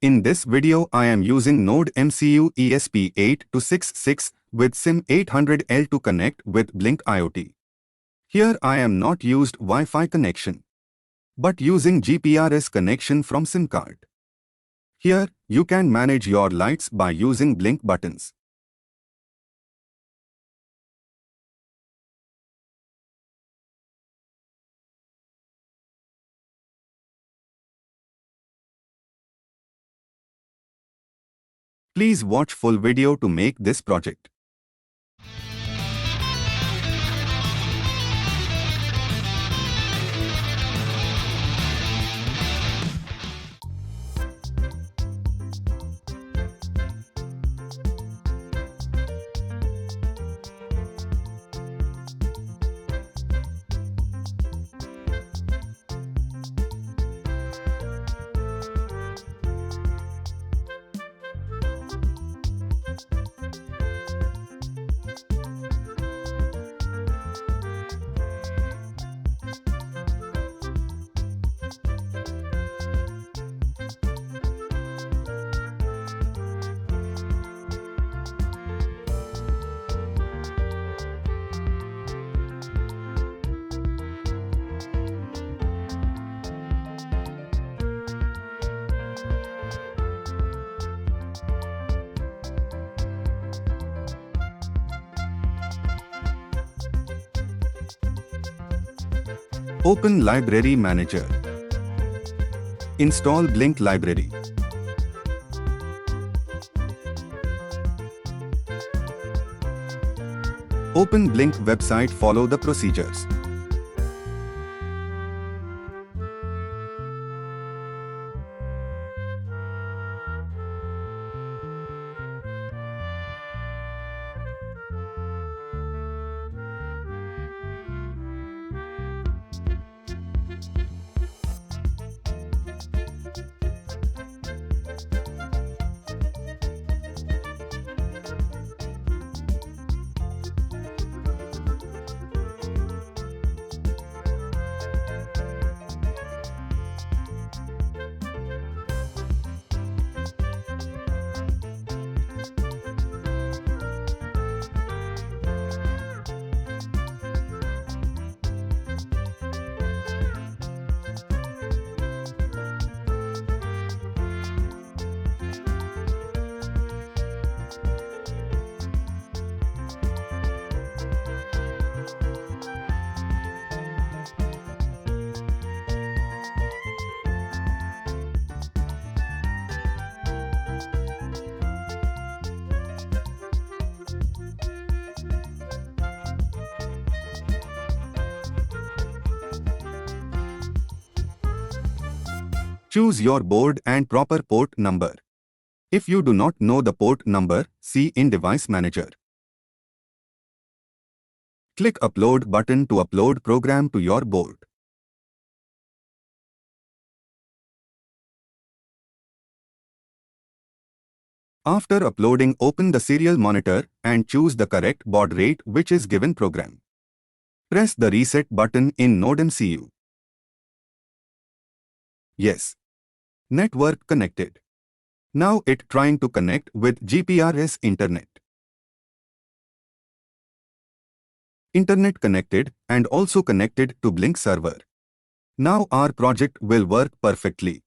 In this video I am using NodeMCU ESP8266 with Sim800l to connect with Blynk IoT. Here I am not used Wi-Fi connection, but using GPRS connection from SIM card. Here, you can manage your lights by using blink buttons. Please watch full video to make this project. Open Library Manager. Install Blynk library. Open Blynk website. Follow the procedures. Choose your board and proper port number. If you do not know the port number, see in Device Manager. Click Upload button to upload program to your board. After uploading, open the serial monitor and choose the correct baud rate which is given program. Press the reset button in NodeMCU. Yes. Network connected. Now it trying to connect with GPRS internet. Internet connected and also connected to Blynk server. Now our project will work perfectly.